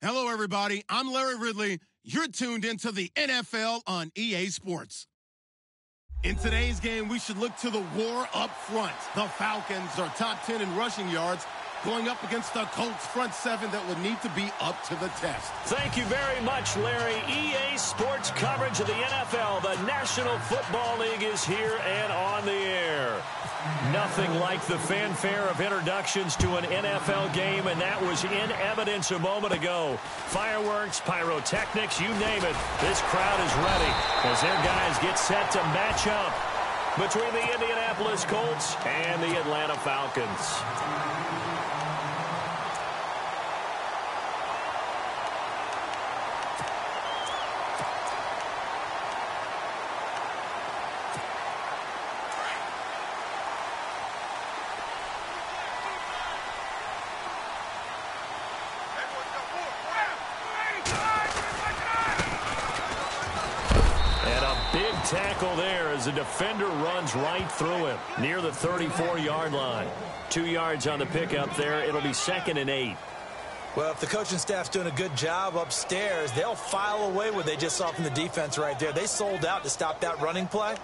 Hello, everybody. I'm Larry Ridley. You're tuned into the NFL on EA Sports. In today's game, we should look to the war up front. The Falcons are top 10 in rushing yards, going up against the Colts front seven that would need to be up to the test. Thank you very much, Larry. EA Sports coverage of the NFL. The National Football League is here and on the air. Nothing like the fanfare of introductions to an NFL game, and that was in evidence a moment ago. Fireworks, pyrotechnics, you name it. This crowd is ready as their guys get set to match up between the Indianapolis Colts and the Atlanta Falcons. Tackle there as the defender runs right through him near the 34-yard line. 2 yards on the pickup there. It'll be 2nd and 8. Well, if the coaching staff's doing a good job upstairs, they'll file away what they just saw from the defense right there. They sold out to stop that running play.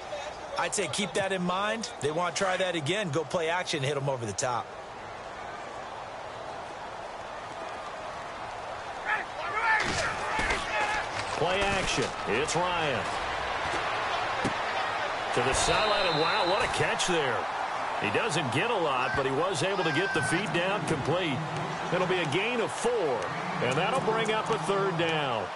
I'd say keep that in mind. They want to try that again. Go play action, hit them over the top. Play action. It's Ryan. To the sideline, and wow, what a catch there. He doesn't get a lot, but he was able to get the feet down complete. It'll be a gain of 4, and that'll bring up a 3rd down.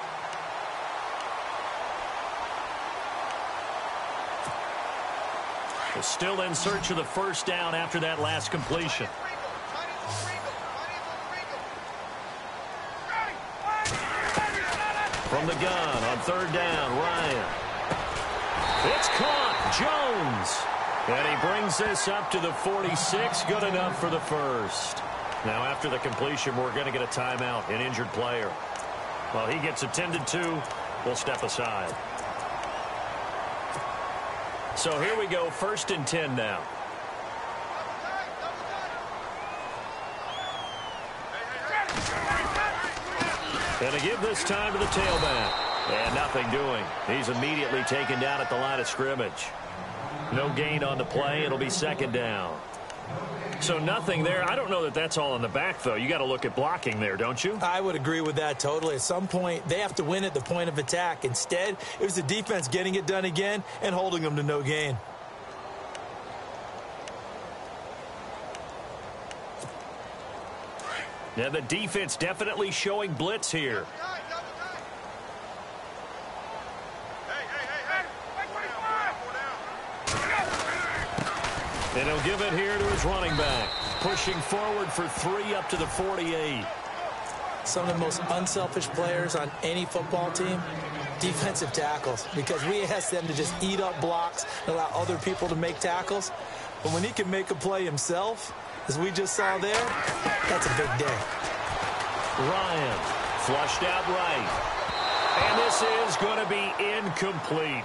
They're still in search of the 1st down after that last completion. From the gun on 3rd down, Ryan. It's caught. Jones. And he brings this up to the 46. Good enough for the 1st. Now, after the completion, we're going to get a timeout, an injured player. While he gets attended to, we'll step aside. So here we go, 1st and 10 now. And to give this time to the tailback. And nothing doing. He's immediately taken down at the line of scrimmage. No gain on the play. It'll be 2nd down. So nothing there. I don't know that that's all in the back, though. You got to look at blocking there, don't you? I would agree with that totally. At some point, they have to win at the point of attack. Instead, it was the defense getting it done again and holding them to no gain. Now, the defense definitely showing blitz here. And he'll give it here to his running back. Pushing forward for 3 up to the 48. Some of the most unselfish players on any football team, defensive tackles. Because we ask them to just eat up blocks and allow other people to make tackles. But when he can make a play himself, as we just saw there, that's a big day. Ryan flushed out right. And this is going to be incomplete.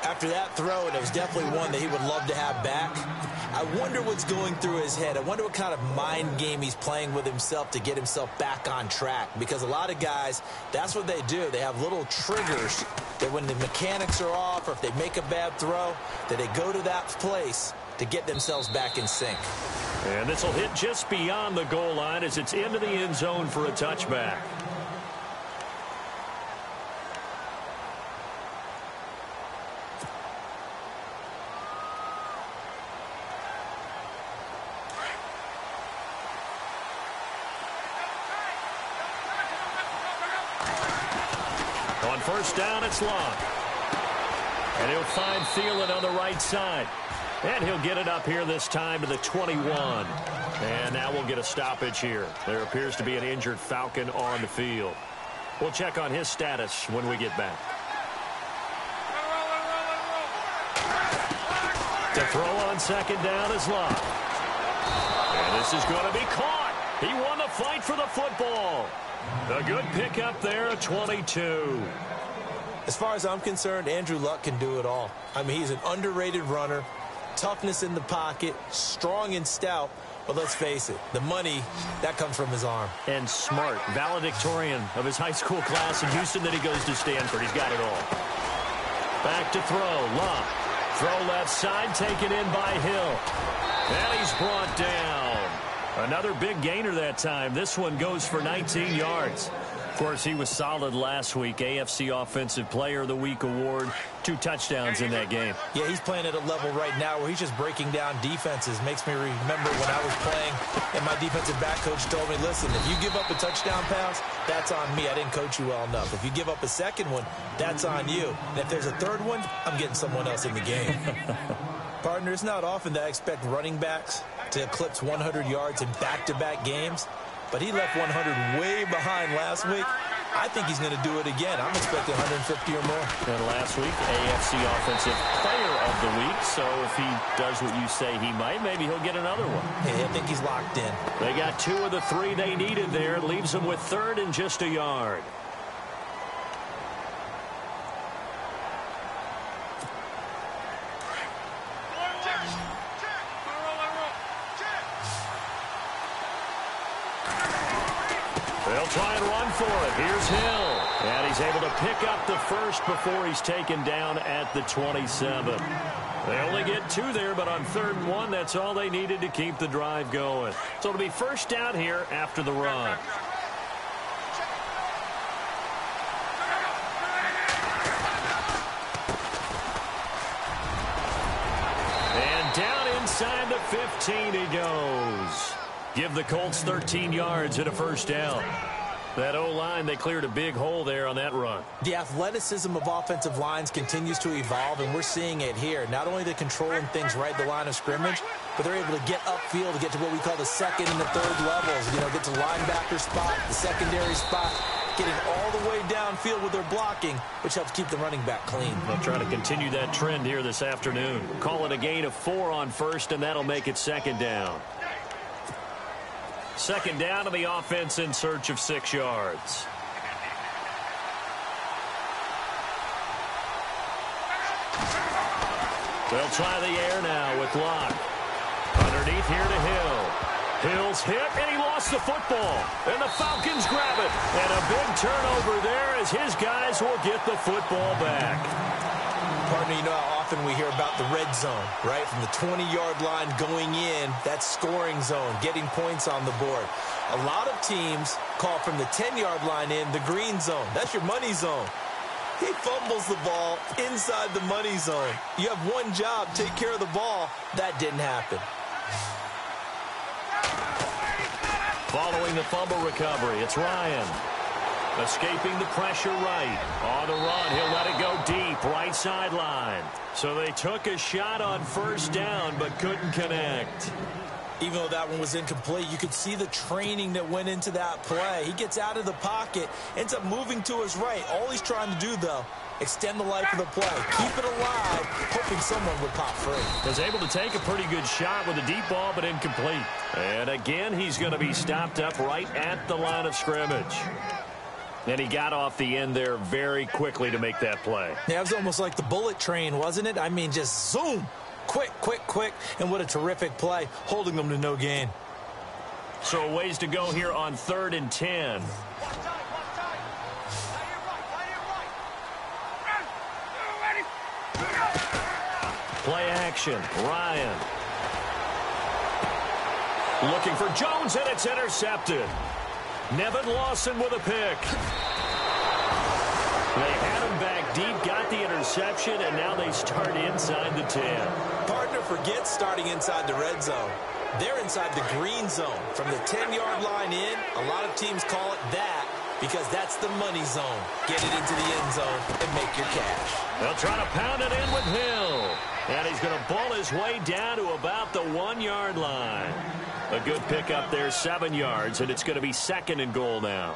After that throw, and it was definitely one that he would love to have back. I wonder what's going through his head. I wonder what kind of mind game he's playing with himself to get himself back on track. Because a lot of guys, that's what they do. They have little triggers that when the mechanics are off or if they make a bad throw, that they go to that place to get themselves back in sync. And this will hit just beyond the goal line as it's into the end zone for a touchback. On 1st down, it's Locke. And he'll find Thielen on the right side. And he'll get it up here this time to the 21. And now we'll get a stoppage here. There appears to be an injured Falcon on the field. We'll check on his status when we get back. To throw on 2nd down is Locke. And this is going to be caught. He won the fight for the football. A good pickup there at 22. As far as I'm concerned, Andrew Luck can do it all. I mean, he's an underrated runner, toughness in the pocket, strong and stout, But let's face it, the money, that comes from his arm. And smart, valedictorian of his high school class in Houston. Then he goes to Stanford. He's got it all. Back to throw. Love. Throw left side, taken in by Hill. And he's brought down. Another big gainer that time. This one goes for 19 yards. Of course, he was solid last week. AFC Offensive Player of the Week award. 2 touchdowns in that game. Yeah, he's playing at a level right now where he's just breaking down defenses. Makes me remember when I was playing and my defensive back coach told me, listen, if you give up a touchdown pass, that's on me. I didn't coach you well enough. If you give up a second one, that's on you. And if there's a third one, I'm getting someone else in the game. Partner, it's not often that I expect running backs to eclipse 100 yards in back-to-back games. But he left 100 way behind last week. I think he's going to do it again. I'm expecting 150 or more. And last week, AFC Offensive Player of the Week. So if he does what you say he might, maybe he'll get another one. Hey, I think he's locked in. They got 2 of the 3 they needed there. Leaves them with 3rd and just a yard. They'll try and run for it. Here's Hill. And he's able to pick up the first before he's taken down at the 27. They only get 2 there, but on 3rd and 1, that's all they needed to keep the drive going. So it'll be first down here after the run. And down inside the 15 he goes. Give the Colts 13 yards and a first down. That O-line, they cleared a big hole there on that run. The athleticism of offensive lines continues to evolve, and we're seeing it here. Not only they're controlling things right at the line of scrimmage, but they're able to get upfield to get to what we call the 2nd and the 3rd levels. You know, get to linebacker spot, the secondary spot, getting all the way downfield with their blocking, which helps keep the running back clean. They'll try to continue that trend here this afternoon. Call it a gain of 4 on 1st, and that'll make it 2nd down. 2nd down to the offense in search of 6 yards. They'll try the air now with Locke. Underneath here to Hill. Hill's hit, and he lost the football. And the Falcons grab it. And a big turnover there as his guys will get the football back. Partner, you know how often we hear about the red zone, right? From the 20-yard line going in, that's scoring zone, getting points on the board. A lot of teams call from the 10-yard line in the green zone. That's your money zone. He fumbles the ball inside the money zone. You have one job, take care of the ball. That didn't happen. Following the fumble recovery, it's Ryan. Escaping the pressure right. On the run, he'll let it go deep, right sideline. So they took a shot on 1st down, but couldn't connect. Even though that one was incomplete, you could see the training that went into that play. He gets out of the pocket, ends up moving to his right. All he's trying to do, though, extend the life of the play. Keep it alive, hoping someone would pop free. Was able to take a pretty good shot with a deep ball, but incomplete. And again, he's going to be stopped up right at the line of scrimmage. And he got off the end there very quickly to make that play. Yeah, it was almost like the bullet train, wasn't it? I mean, just zoom. Quick, quick, quick. And what a terrific play, holding them to no gain. So ways to go here on 3rd and 10. Play action. Ryan. Looking for Jones, and it's intercepted. Nevin Lawson with a pick. They had him back deep, got the interception, and now they start inside the 10. Partner, forget starting inside the red zone. They're inside the green zone. From the 10-yard line in, a lot of teams call it that because that's the money zone. Get it into the end zone and make your cash. They'll try to pound it in with Hill. And he's going to ball his way down to about the 1-yard line. A good pickup there, 7 yards, and it's going to be 2nd and goal now.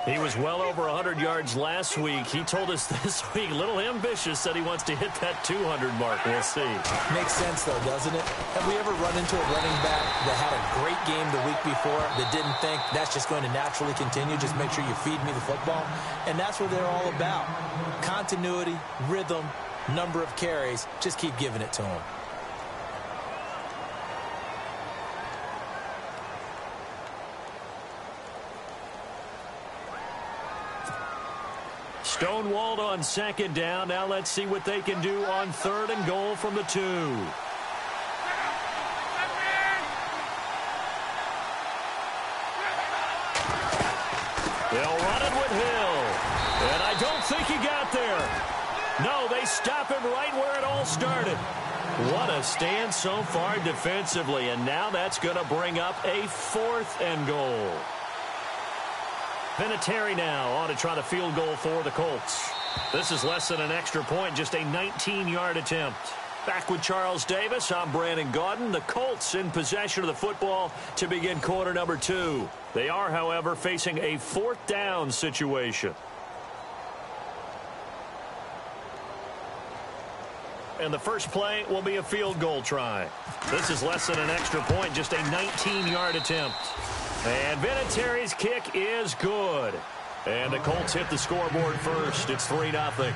He was well over 100 yards last week. He told us this week, a little ambitious, said he wants to hit that 200 mark. We'll see. Makes sense, though, doesn't it? Have we ever run into a running back that had a great game the week before that didn't think that's just going to naturally continue? Just make sure you feed me the football. And that's what they're all about. Continuity, rhythm, number of carries. Just keep giving it to him. Stonewalled on second down. Now let's see what they can do on third and goal from the 2. They'll run it with Hill. And I don't think he got there. No, they stop him right where it all started. What a stand so far defensively. And now that's going to bring up a 4th and goal. Vinatieri now on to try the field goal for the Colts. This is less than an extra point, just a 19-yard attempt. Back with Charles Davis, I'm Brandon Gaudin. The Colts in possession of the football to begin quarter number 2. They are, however, facing a 4th down situation. And the first play will be a field goal try. This is less than an extra point, just a 19-yard attempt. And Vinatieri's kick is good. And the Colts hit the scoreboard first. It's 3-0.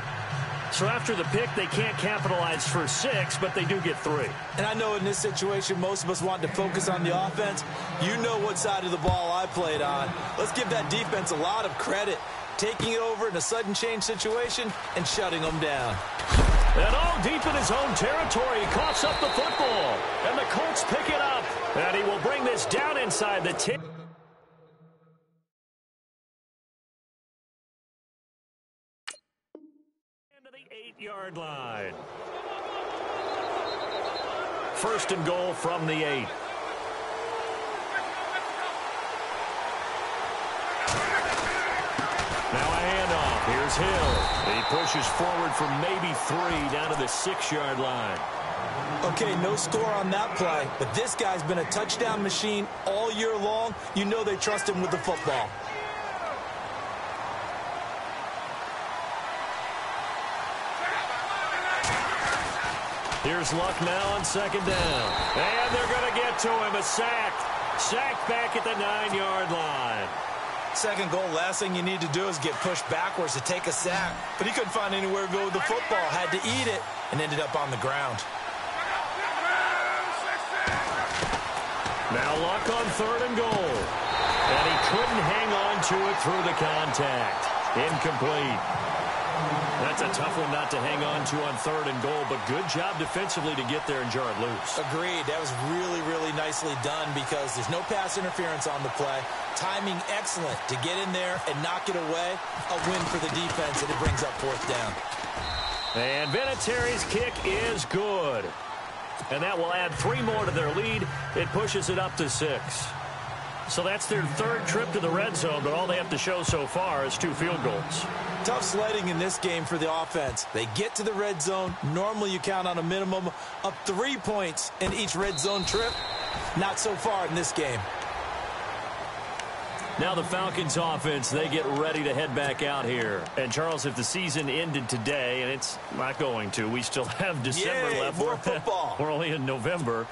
So after the pick, they can't capitalize for 6, but they do get 3. And I know in this situation, most of us want to focus on the offense. You know what side of the ball I played on. Let's give that defense a lot of credit. Taking it over in a sudden change situation and shutting them down. And all deep in his own territory, he coughs up the football. And the Colts pick it up. And he will bring this down inside the 10. To the 8-yard line. First and goal from the 8. Now a handoff. Here's Hill. He pushes forward from maybe 3 down to the 6-yard line. Okay, no score on that play, but this guy's been a touchdown machine all year long. You know they trust him with the football. Here's Luck now on second down. And they're going to get to him. A sack. Sacked back at the 9-yard line. Second goal, last thing you need to do is get pushed backwards to take a sack. But he couldn't find anywhere to go with the football. Had to eat it and ended up on the ground. Now Luck on third and goal. And he couldn't hang on to it through the contact. Incomplete. That's a tough one not to hang on to on third and goal, but good job defensively to get there and jar it loose. Agreed. That was really, really nicely done because there's no pass interference on the play. Timing excellent to get in there and knock it away. A win for the defense, and it brings up 4th down. And Vinatieri's kick is good. And that will add 3 more to their lead. It pushes it up to 6. So that's their 3rd trip to the red zone, but all they have to show so far is 2 field goals. Tough sledding in this game for the offense. They get to the red zone. Normally you count on a minimum of 3 points in each red zone trip. Not so far in this game. Now the Falcons offense, they get ready to head back out here. And Charles, if the season ended today, and it's not going to, we still have December left. More football. We're only in November.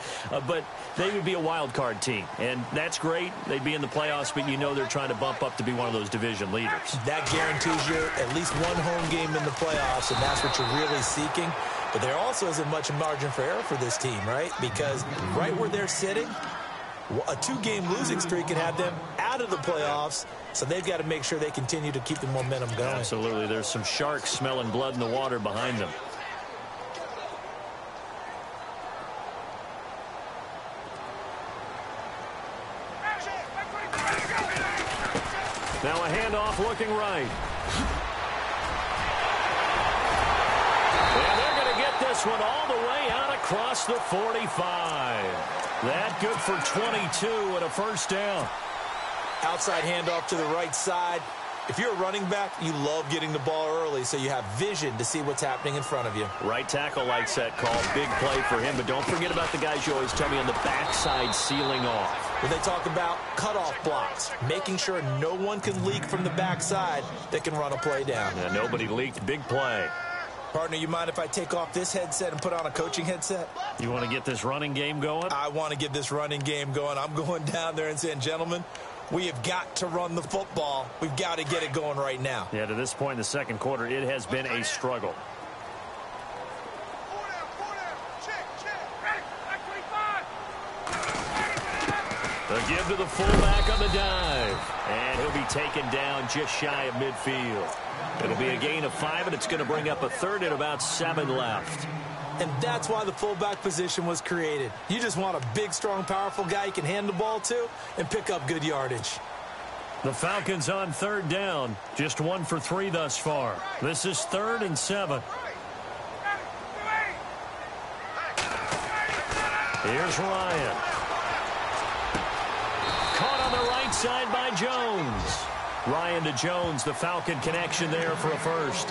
But they would be a wild card team. And that's great. They'd be in the playoffs, but you know they're trying to bump up to be one of those division leaders. That guarantees you at least one home game in the playoffs, and that's what you're really seeking. But there also isn't much margin for error for this team, right? Because right where they're sitting, a 2-game losing streak can have them out of the playoffs, so they've got to make sure they continue to keep the momentum going. Absolutely. There's some sharks smelling blood in the water behind them. Now a handoff looking right. And they're going to get this one all the way out across the 45. That good for 22 and a first down. Outside handoff to the right side. If you're a running back, you love getting the ball early so you have vision to see what's happening in front of you. Right tackle likes that call. Big play for him, but don't forget about the guys you always tell me on the backside sealing off. When they talk about cutoff blocks, making sure no one can leak from the backside that can run a play down. Yeah, nobody leaked. Big play. Partner, you mind if I take off this headset and put on a coaching headset? You want to get this running game going? I want to get this running game going. I'm going down there and saying, gentlemen, we have got to run the football. We've got to get it going right now. Yeah, to this point in the second quarter, it has been a struggle. give to the fullback on the dive. And he'll be taken down just shy of midfield. It'll be a gain of 5, and it's going to bring up a third and about 7 left. And that's why the fullback position was created. You just want a big, strong, powerful guy you can hand the ball to and pick up good yardage. The Falcons on 3rd down. Just 1 for 3 thus far. This is 3rd and 7. Here's Ryan. Caught on the right side by Jones. Ryan to Jones, the Falcon connection there for a first.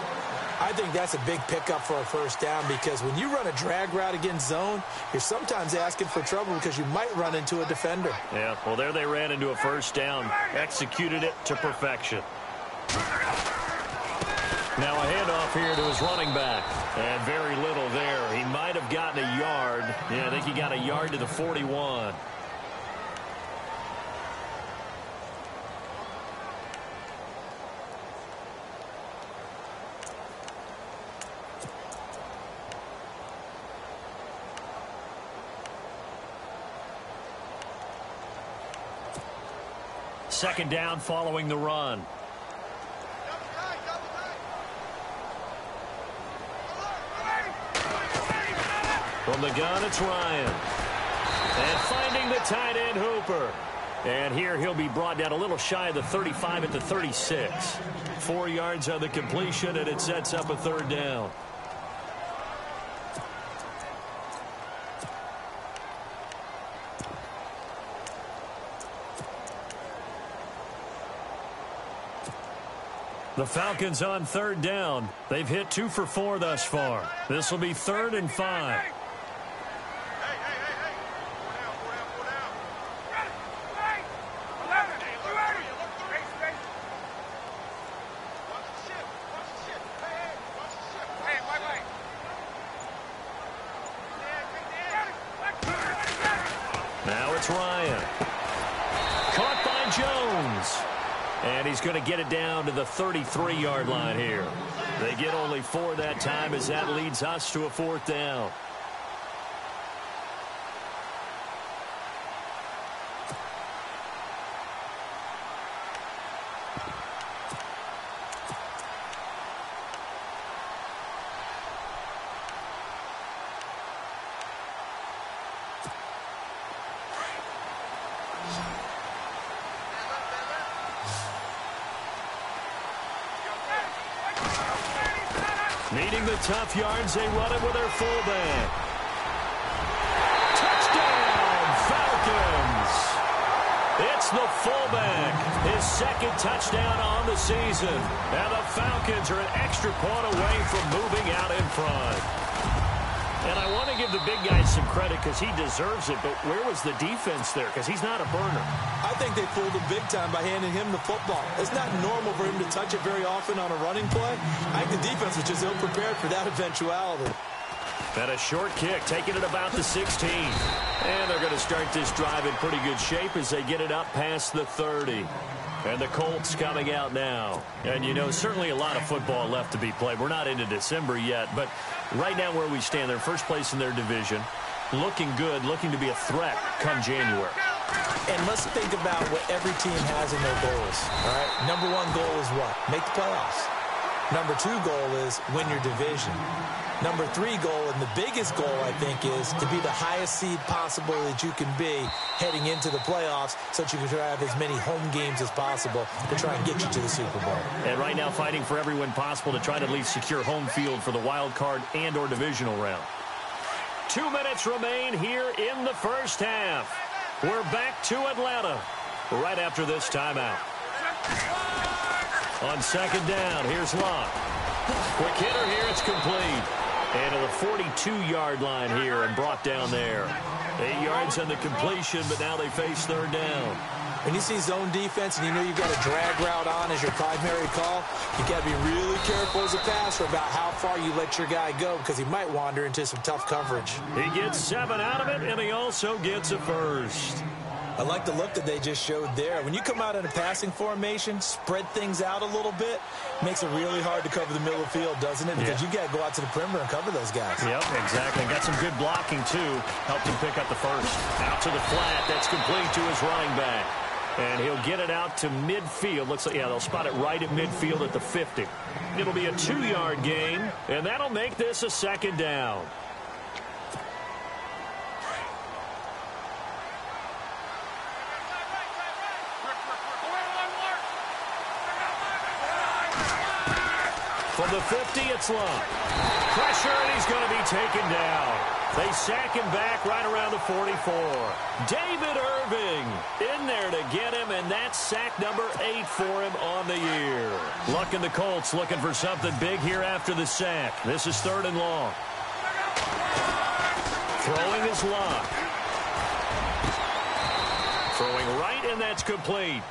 I think that's a big pickup for a first down because when you run a drag route against zone, you're sometimes asking for trouble because you might run into a defender. Yeah, well, there they ran into a first down. Executed it to perfection. Now a handoff here to his running back. And very little there. He might have gotten a yard. Yeah, I think he got a yard to the 41. Second down following the run. From the gun, it's Ryan. And finding the tight end, Hooper. And here he'll be brought down a little shy of the 35 at the 36. 4 yards on the completion, and it sets up a 3rd down. The Falcons on 3rd down. They've hit 2 for 4 thus far. This will be 3rd and 5. Now it's Ryan. Caught by Jones. And he's going to get it down to the 33-yard line here. They get only 4 that time as that leads us to a 4th down. Needing the tough yards, they run it with their fullback. Touchdown, Falcons! It's the fullback, his 2nd touchdown on the season. And the Falcons are an extra point away from moving out in front. And I want to give the big guy some credit because he deserves it, but where was the defense there? Because he's not a burner. I think they fooled him big time by handing him the football. It's not normal for him to touch it very often on a running play. I think the defense was just ill-prepared for that eventuality. And a short kick, taking it about the 16. And they're going to start this drive in pretty good shape as they get it up past the 30. And the Colts coming out now. And, you know, certainly a lot of football left to be played. We're not into December yet, but right now where we stand, they're first place in their division. Looking good, looking to be a threat come January. And let's think about what every team has in their goals, all right? Number 1 goal is what? Make the playoffs. Number 2 goal is win your division. Number 3 goal, and the biggest goal, I think, is to be the highest seed possible that you can be heading into the playoffs so that you can try to have as many home games as possible to try and get you to the Super Bowl. And right now fighting for every win possible to try to at least secure home field for the wild card and or divisional round. 2 minutes remain here in the first half. We're back to Atlanta right after this timeout. On 2nd down, here's Locke. Quick hitter here, it's complete. And to the 42-yard line here and brought down there. 8 yards on the completion, but now they face 3rd down. When you see zone defense and you know you've got a drag route on as your primary call, you got to be really careful as a passer about how far you let your guy go because he might wander into some tough coverage. He gets 7 out of it, and he also gets a first. I like the look that they just showed there. When you come out in a passing formation, spread things out a little bit, makes it really hard to cover the middle of the field, doesn't it? Because you got to go out to the perimeter and cover those guys. Yep, exactly. Got some good blocking, too. Helped him pick up the first. Out to the flat. That's complete to his running back. And he'll get it out to midfield. Looks like, yeah, they'll spot it right at midfield at the 50. It'll be a 2-yard gain, and that'll make this a second down. From the 50, it's Love. Pressure, and he's going to be taken down. They sack him back right around the 44. David Irving in there to get him, and that's sack number 8 for him on the year. Luck and the Colts looking for something big here after the sack. This is 3rd and long. Throwing is Luck. Throwing right, and that's complete.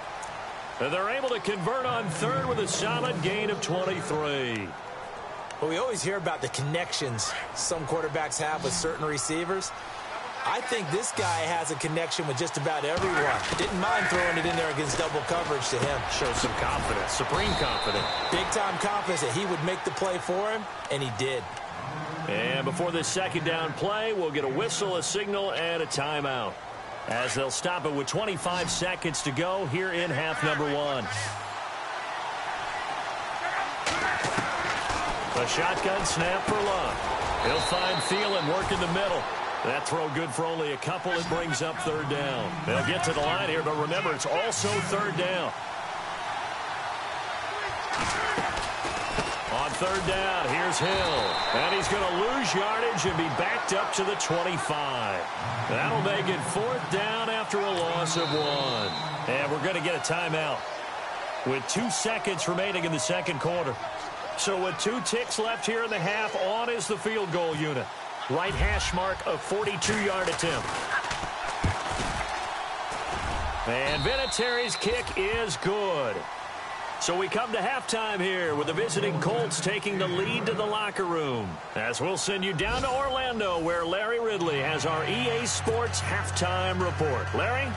And they're able to convert on 3rd with a solid gain of 23. Well, we always hear about the connections some quarterbacks have with certain receivers. I think this guy has a connection with just about everyone. Didn't mind throwing it in there against double coverage to him. Shows some confidence, supreme confidence. Big-time confidence that he would make the play for him, and he did. And before this second down play, we'll get a whistle, a signal, and a timeout, as they'll stop it with 25 seconds to go here in half number 1. A shotgun snap for Love. He'll find Thielen work in the middle. That throw good for only a couple. It brings up 3rd down. They'll get to the line here, but remember, it's also 3rd down. On 3rd down, here's Hill. And he's going to lose yardage and be backed up to the 25. That'll make it 4th down after a loss of 1. And we're going to get a timeout with 2 seconds remaining in the second quarter. So with 2 ticks left here in the half, on is the field goal unit. Right hash mark, a 42-yard attempt. And Vinatieri's kick is good. So we come to halftime here with the visiting Colts taking the lead to the locker room. As we'll send you down to Orlando, where Larry Ridley has our EA Sports halftime report. Larry?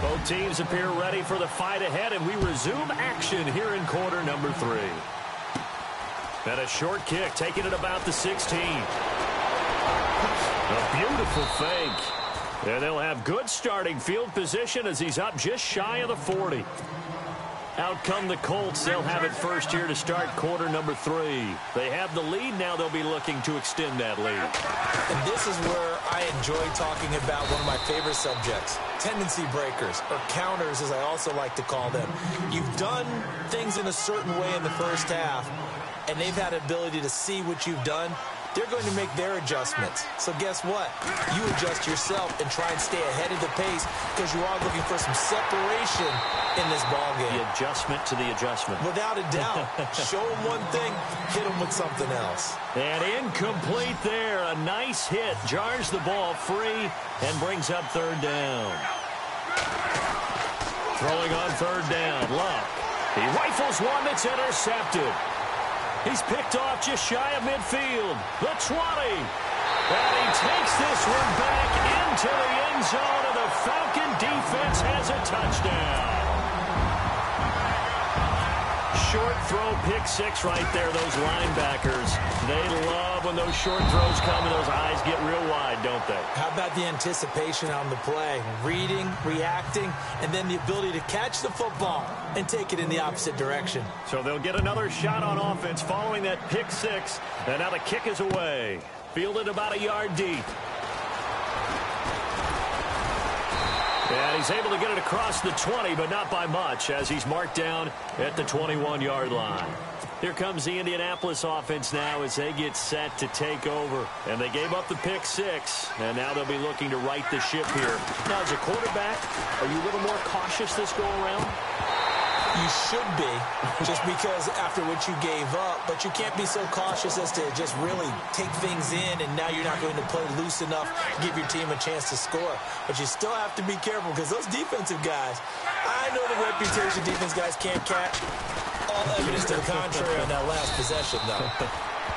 Both teams appear ready for the fight ahead, and we resume action here in quarter number 3. And a short kick, taking it about the 16. A beautiful fake. And they'll have good starting field position as he's up just shy of the 40. Out come the Colts. They'll have it first here to start quarter number 3. They have the lead. Now they'll be looking to extend that lead. And this is where I enjoy talking about one of my favorite subjects, tendency breakers, or counters as I also like to call them. You've done things in a certain way in the first half, and they've had the ability to see what you've done. They're going to make their adjustments. So guess what? You adjust yourself and try and stay ahead of the pace because you are looking for some separation in this ballgame. The adjustment to the adjustment. Without a doubt. Show them one thing, hit them with something else. And incomplete there. A nice hit. Jars the ball free and brings up 3rd down. Throwing on 3rd down. Luck. He rifles one that's intercepted. He's picked off just shy of midfield. The 20. And he takes this one back into the end zone, and the Falcon defense has a touchdown. Short throw, pick 6 right there, those linebackers. They love when those short throws come and those eyes get real wide, don't they? How about the anticipation on the play? Reading, reacting, and then the ability to catch the football and take it in the opposite direction. So they'll get another shot on offense following that pick 6. And now the kick is away. Fielded about a yard deep. And he's able to get it across the 20, but not by much, as he's marked down at the 21-yard line. Here comes the Indianapolis offense now as they get set to take over. And they gave up the pick 6, and now they'll be looking to right the ship here. Now, as a quarterback, are you a little more cautious this go-around? You should be, just because after what you gave up, but you can't be so cautious as to just really take things in, and now you're not going to play loose enough to give your team a chance to score. But you still have to be careful, because those defensive guys, I know the reputation defense guys can't catch. All evidence to the contrary on that last possession, though.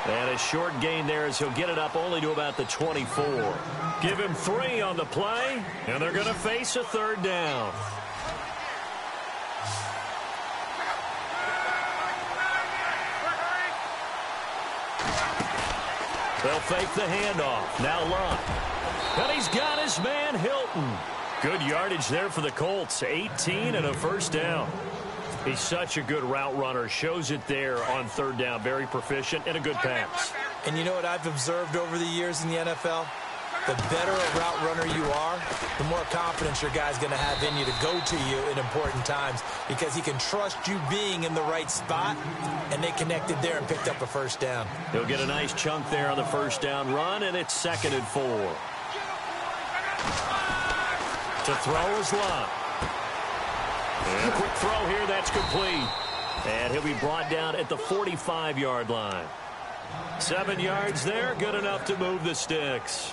And a short gain there as he'll get it up only to about the 24. Give him 3 on the play, and they're going to face a third down. They'll fake the handoff. Now Lott. And he's got his man Hilton. Good yardage there for the Colts. 18 and a first down. He's such a good route runner. Shows it there on third down. Very proficient and a good pass. And you know what I've observed over the years in the NFL? The better a route runner you are, the more confidence your guy's going to have in you to go to you in important times because he can trust you being in the right spot, and they connected there and picked up a first down. He'll get a nice chunk there on the first down run, and it's 2nd and 4. To throw is Lott. And a quick throw here, that's complete. And he'll be brought down at the 45-yard line. 7 yards there, good enough to move the sticks.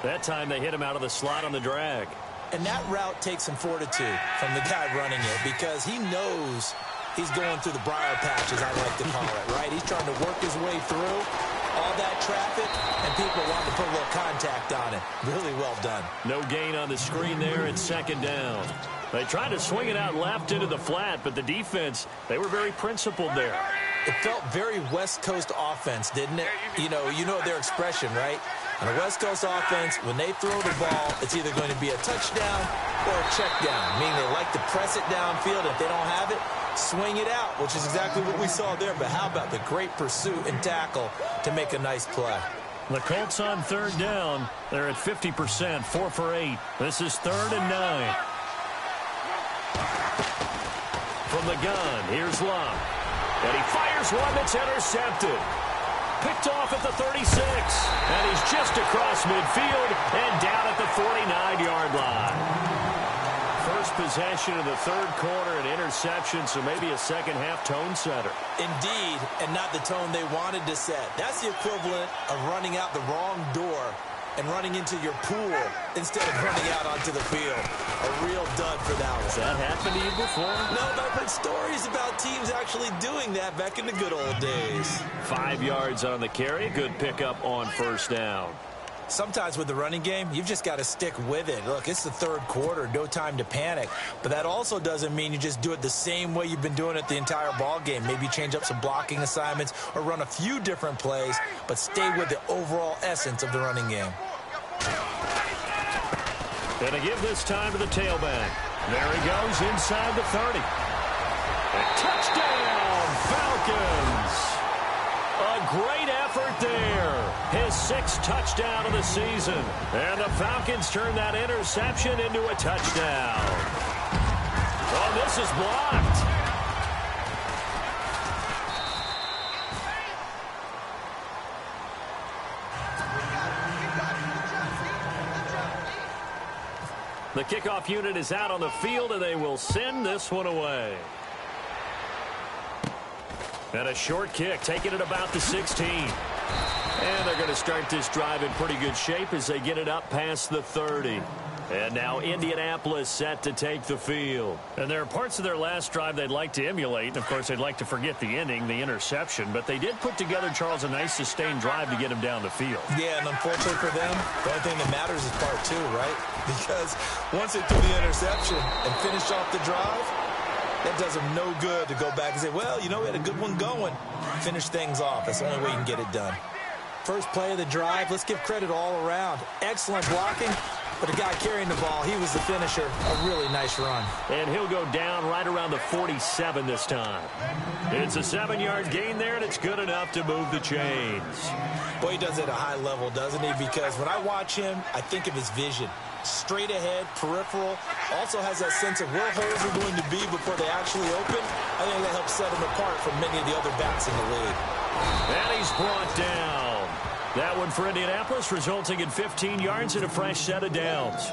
That time they hit him out of the slot on the drag. And that route takes some fortitude from the guy running it because he knows he's going through the briar patch, as I like to call it, right? He's trying to work his way through all that traffic, and people want to put a little contact on it. Really well done. No gain on the screen there. It's 2nd down. They tried to swing it out left into the flat, but the defense, they were very principled there. It felt very West Coast offense, didn't it? You know their expression, right? On a West Coast offense, when they throw the ball, it's either going to be a touchdown or a check down, meaning they like to press it downfield. If they don't have it, swing it out, which is exactly what we saw there. But how about the great pursuit and tackle to make a nice play? The Colts on third down. They're at 50%, 4 for 8. This is 3rd and 9. From the gun, here's Lott. And he fires one that's intercepted. Picked off at the 36. And he's just across midfield and down at the 49-yard line. First possession of the third quarter, an interception, so maybe a second-half tone setter. Indeed, and not the tone they wanted to set. That's the equivalent of running out the wrong door and running into your pool instead of running out onto the field. A real dud for that one. Has that happened to you before? No, but I've heard stories about teams actually doing that back in the good old days. 5 yards on the carry. Good pickup on first down. Sometimes with the running game, you've just got to stick with it. Look, it's the third quarter, no time to panic. But that also doesn't mean you just do it the same way you've been doing it the entire ball game. Maybe change up some blocking assignments or run a few different plays, but stay with the overall essence of the running game. Gonna give this time to the tailback. There he goes inside the 30. And touchdown, Falcons! A great effort there. His 6th touchdown of the season. And the Falcons turn that interception into a touchdown. Oh, this is blocked. The kickoff unit is out on the field, and they will send this one away. And a short kick, taking it about the 16. And they're going to start this drive in pretty good shape as they get it up past the 30. And now Indianapolis set to take the field. And there are parts of their last drive they'd like to emulate. And, of course, they'd like to forget the ending, the interception. But they did put together, Charles, a nice sustained drive to get him down the field. Yeah, and unfortunately for them, the only thing that matters is part 2, right? Because once they threw the interception and finished off the drive, that does them no good to go back and say, well, we had a good one going. Finish things off. That's the only way you can get it done. First play of the drive, let's give credit all around. Excellent blocking. But the guy carrying the ball, he was the finisher. A really nice run. And he'll go down right around the 47 this time. It's a 7-yard gain there, and it's good enough to move the chains. Boy, he does it at a high level, doesn't he? Because when I watch him, I think of his vision. Straight ahead, peripheral. Also has that sense of where holes are going to be before they actually open. I think that helps set him apart from many of the other backs in the league. And he's brought down. That one for Indianapolis, resulting in 15 yards and a fresh set of downs.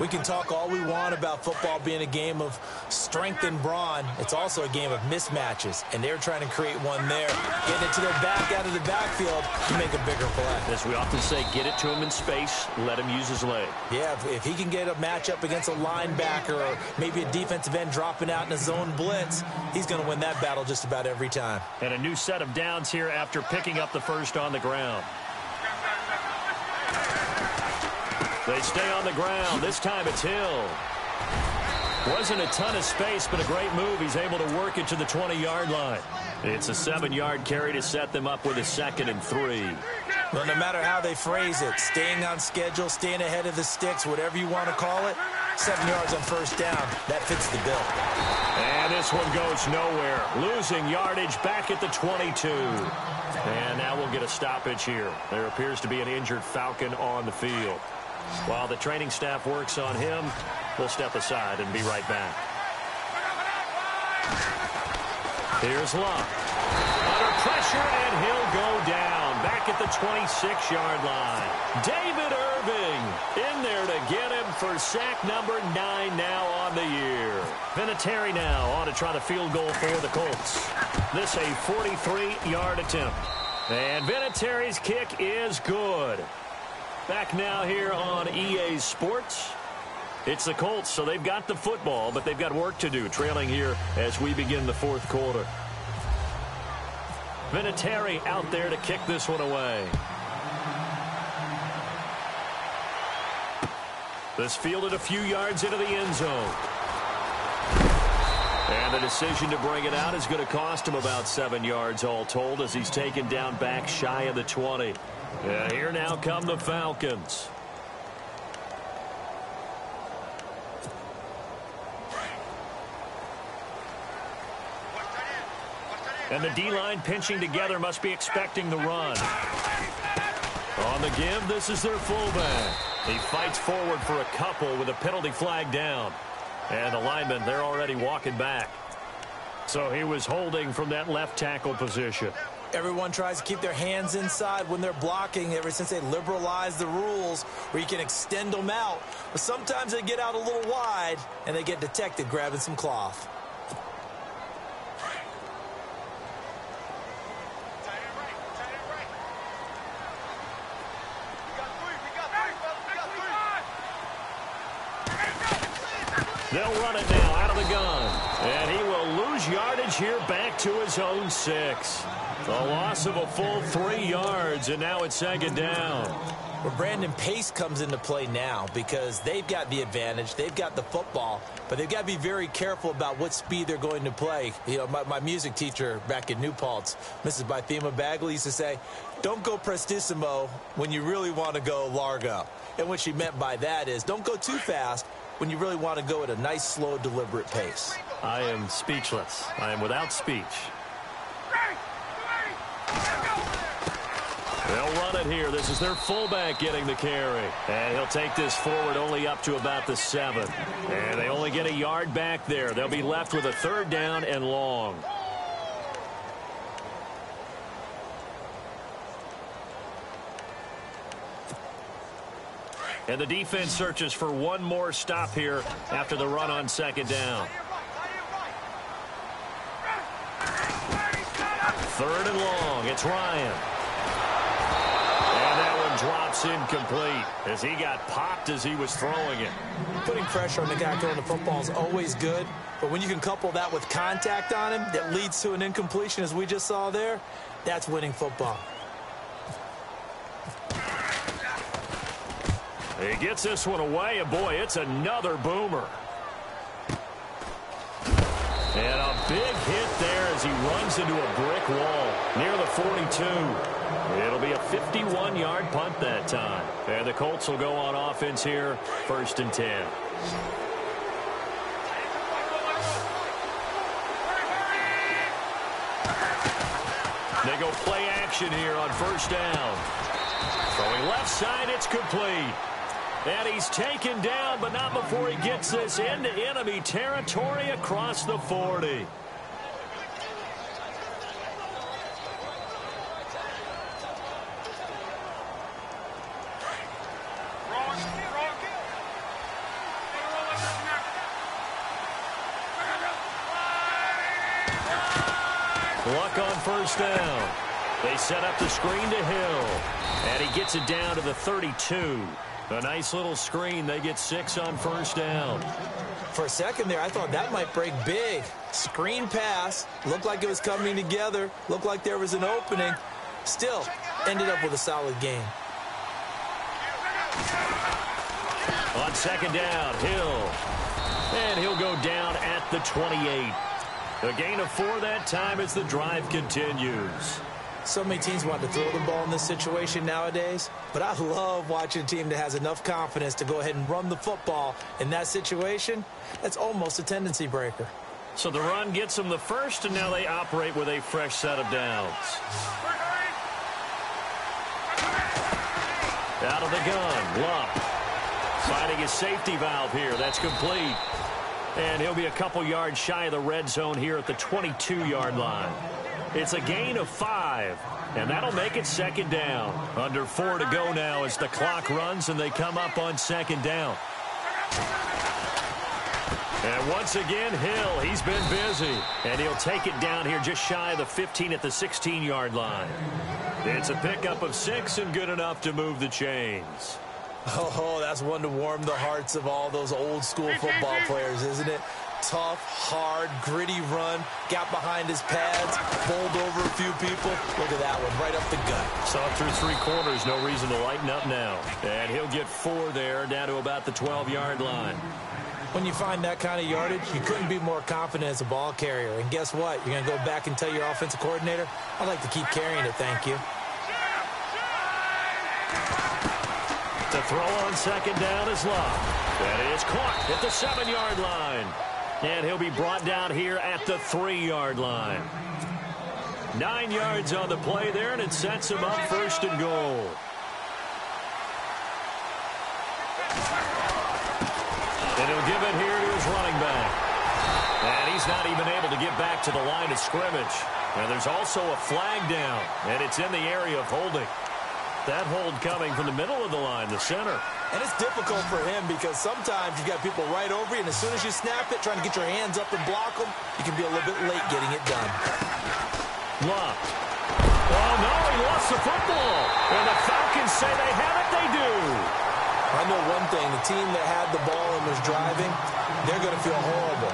We can talk all we want about football being a game of strength and brawn. It's also a game of mismatches, and they're trying to create one there. Getting it to their back out of the backfield to make a bigger play. As we often say, get it to him in space, let him use his leg. Yeah, if he can get a matchup against a linebacker or maybe a defensive end dropping out in a zone blitz, he's going to win that battle just about every time. And a new set of downs here after picking up the first on the ground. They stay on the ground. This time it's Hill. Wasn't a ton of space, but a great move. He's able to work it to the 20-yard line. It's a 7-yard carry to set them up with a 2nd and 3. Well, no matter how they phrase it, staying on schedule, staying ahead of the sticks, whatever you want to call it, 7 yards on first down, that fits the bill. And this one goes nowhere. Losing yardage back at the 22. And now we'll get a stoppage here. There appears to be an injured Falcon on the field. While the training staff works on him, we'll step aside and be right back. Here's Luck. Under pressure, and he'll go down. Back at the 26-yard line. David Irving in there to get him for sack number 9 now on the year. Vinatieri now on to try the field goal for the Colts. This a 43-yard attempt. And Vinatieri's kick is good. Back now here on EA Sports. It's the Colts, so they've got the football, but they've got work to do, trailing here as we begin the 4th quarter. Vinatieri out there to kick this one away. This fielded a few yards into the end zone. And the decision to bring it out is going to cost him about 7 yards all told as he's taken down back shy of the 20. Yeah, here now come the Falcons. And the D-line pinching together must be expecting the run. On the give, this is their fullback. He fights forward for a couple with a penalty flag down. And the linemen, they're already walking back. So he was holding from that left tackle position. Everyone tries to keep their hands inside when they're blocking ever since they liberalized the rules where you can extend them out. But sometimes they get out a little wide and they get detected grabbing some cloth. They'll run it now out of the gun. And he will lose yardage here back to his own 6. A loss of a full 3 yards, and now it's 2nd down. Well, Brandon, pace comes into play now because they've got the advantage. They've got the football, but they've got to be very careful about what speed they're going to play. You know, my music teacher back in New Paltz, Mrs. Bythema Bagley, used to say, don't go prestissimo when you really want to go largo. And what she meant by that is don't go too fast when you really want to go at a nice, slow, deliberate pace. I am speechless. I am without speech. They'll run it here. This is their fullback getting the carry. And he'll take this forward only up to about the 7. And they only get a yard back there. They'll be left with a 3rd down and long. And the defense searches for one more stop here after the run on 2nd down. 3rd and long. It's Ryan. And that one drops incomplete as he got popped as he was throwing it. Putting pressure on the guy throwing the football is always good, but when you can couple that with contact on him that leads to an incompletion as we just saw there, that's winning football. He gets this one away, and boy, it's another boomer. And a big hit there as he runs into a brick wall near the 42. It'll be a 51-yard punt that time. And the Colts will go on offense here, 1st and 10. They go play action here on 1st down. Throwing left side, it's complete. And he's taken down, but not before he gets this into enemy territory across the 40. Luck on first down. They set up the screen to Hill. And he gets it down to the 32. A nice little screen. They get 6 on first down. For a second there, I thought that might break big. Screen pass. Looked like it was coming together. Looked like there was an opening. Still, ended up with a solid game. On second down, Hill. And he'll go down at the 28. A gain of 4 that time as the drive continues. So many teams want to throw the ball in this situation nowadays, but I love watching a team that has enough confidence to go ahead and run the football in that situation. That's almost a tendency breaker. So the run gets them the first, and now they operate with a fresh set of downs. Out of the gun, Luck. Finding his safety valve here. That's complete. And he'll be a couple yards shy of the red zone here at the 22-yard line. It's a gain of 5, and that'll make it second down. Under 4 to go now as the clock runs and they come up on second down. And once again, Hill, he's been busy. And he'll take it down here just shy of the 15 at the 16-yard line. It's a pickup of 6 and good enough to move the chains. Oh, that's one to warm the hearts of all those old-school football players, isn't it? Tough, hard, gritty run, got behind his pads, bowled over a few people. Look at that one, right up the gut. Saw it through 3 quarters, no reason to lighten up now. And he'll get 4 there, down to about the 12-yard line. When you find that kind of yardage, you couldn't be more confident as a ball carrier. And guess what? You're going to go back and tell your offensive coordinator, I'd like to keep carrying it, thank you. The throw on second down is Luck. That is caught at the 7-yard line. And he'll be brought down here at the 3-yard line. 9 yards on the play there, and it sets him up first and goal. And he'll give it here to his running back. And he's not even able to get back to the line of scrimmage. And there's also a flag down, and it's in the area of holding. That hold coming from the middle of the line, the center. And it's difficult for him because sometimes you got people right over you, and as soon as you snap it, trying to get your hands up and block them, you can be a little bit late getting it done. Luck. Oh, no, he lost the football. And the Falcons say they have it, they do. I know one thing, the team that had the ball and was driving, they're going to feel horrible.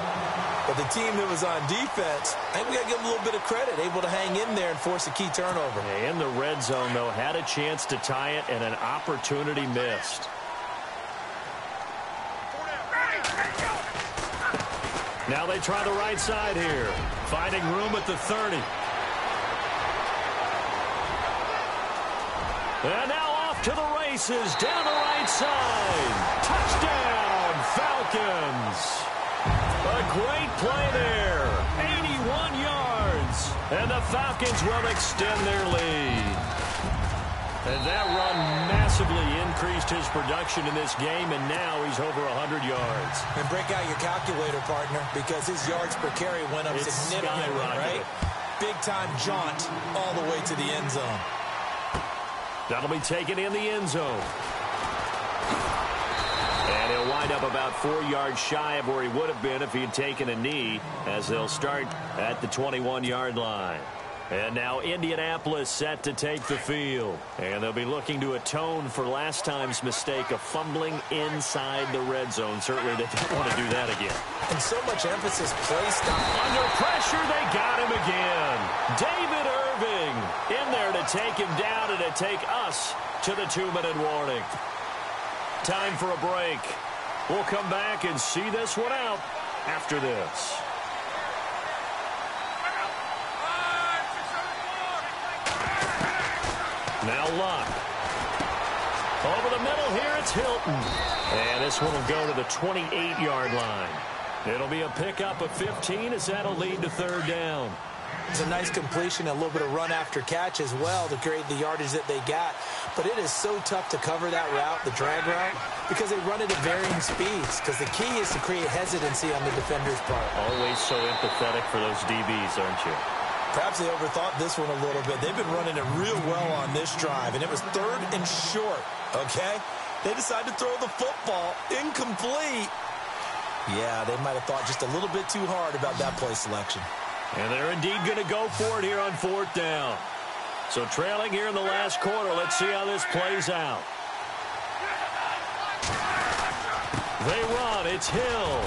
But the team that was on defense, I think we got to give them a little bit of credit, able to hang in there and force a key turnover. In the red zone, though, had a chance to tie it and an opportunity missed. Now they try the right side here, finding room at the 30. And now off to the races, down the right side. Touchdown, Falcons. A great play there, 81 yards, and the Falcons will extend their lead. And that run massively increased his production in this game, and now he's over 100 yards. And break out your calculator, partner, because his yards per carry went up significantly, right? Big-time jaunt all the way to the end zone. That'll be taken in the end zone. And he'll wind up about 4 yards shy of where he would have been if he had taken a knee, as they'll start at the 21-yard line. And now Indianapolis set to take the field. And they'll be looking to atone for last time's mistake of fumbling inside the red zone. Certainly they don't want to do that again. And so much emphasis placed on... Under pressure, they got him again. David Irving in there to take him down and to take us to the 2-minute warning. Time for a break. We'll come back and see this one out after this. Now Luck. Over the middle here, it's Hilton. And this one will go to the 28-yard line. It'll be a pickup of 15 as that'll lead to third down. It's a nice completion, a little bit of run after catch as well to create the yardage that they got. But it is so tough to cover that route, the drag route, because they run it at varying speeds. Because the key is to create hesitancy on the defender's part. Always so empathetic for those DBs, aren't you? Perhaps they overthought this one a little bit. They've been running it real well on this drive, and it was 3rd and short, okay? They decided to throw the football incomplete. Yeah, they might have thought just a little bit too hard about that play selection. And they're indeed going to go for it here on 4th down. So trailing here in the last quarter. Let's see how this plays out. They run. It's Hill.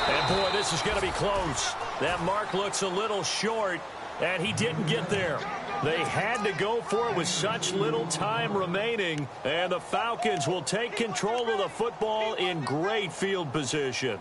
And, boy, this is going to be close. That mark looks a little short, and he didn't get there. They had to go for it with such little time remaining, and the Falcons will take control of the football in great field position.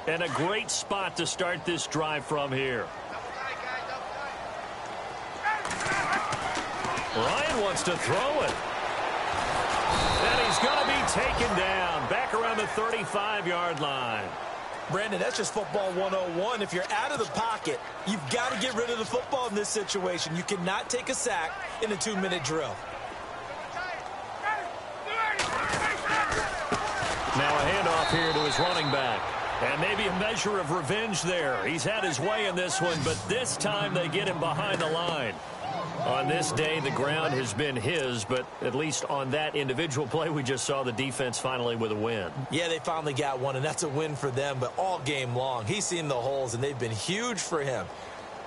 And a great spot to start this drive from here. Ryan wants to throw it. And he's going to be taken down back around the 35-yard line. Brandon, that's just football 101. If you're out of the pocket, you've got to get rid of the football in this situation. You cannot take a sack in a 2-minute drill. Now a handoff here to his running back. And maybe a measure of revenge there. He's had his way in this one, but this time they get him behind the line. On this day, the ground has been his, but at least on that individual play, we just saw the defense finally with a win. Yeah, they finally got one, and that's a win for them, but all game long, he's seen the holes, and they've been huge for him.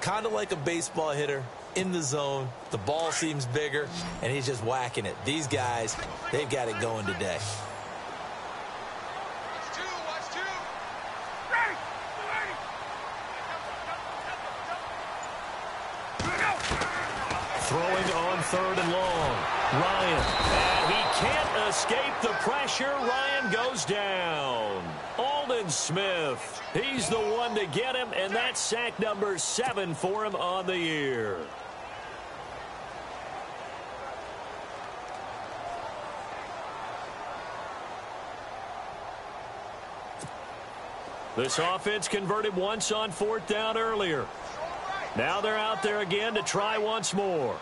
Kind of like a baseball hitter in the zone. The ball seems bigger, and he's just whacking it. These guys, they've got it going today. Throwing on 3rd and long. Ryan. And he can't escape the pressure. Ryan goes down. Aldon Smith. He's the one to get him, and that's sack number 7 for him on the year. This offense converted once on 4th down earlier. Now they're out there again to try once more.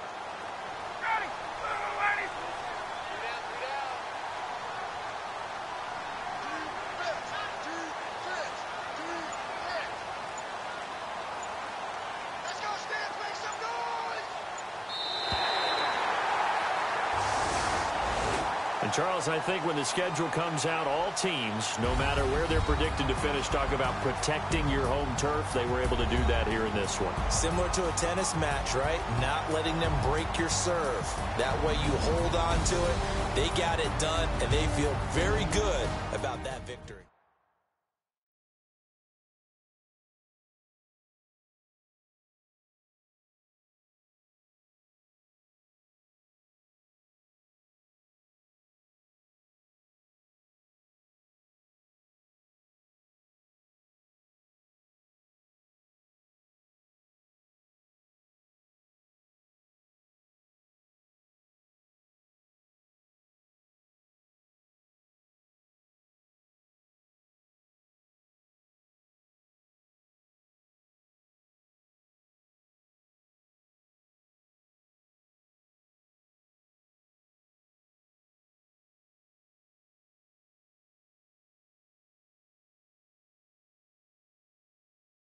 And Charles, I think when the schedule comes out, all teams, no matter where they're predicted to finish, talk about protecting your home turf. They were able to do that here in this one. Similar to a tennis match, right? Not letting them break your serve. That way you hold on to it. They got it done, and they feel very good about that victory.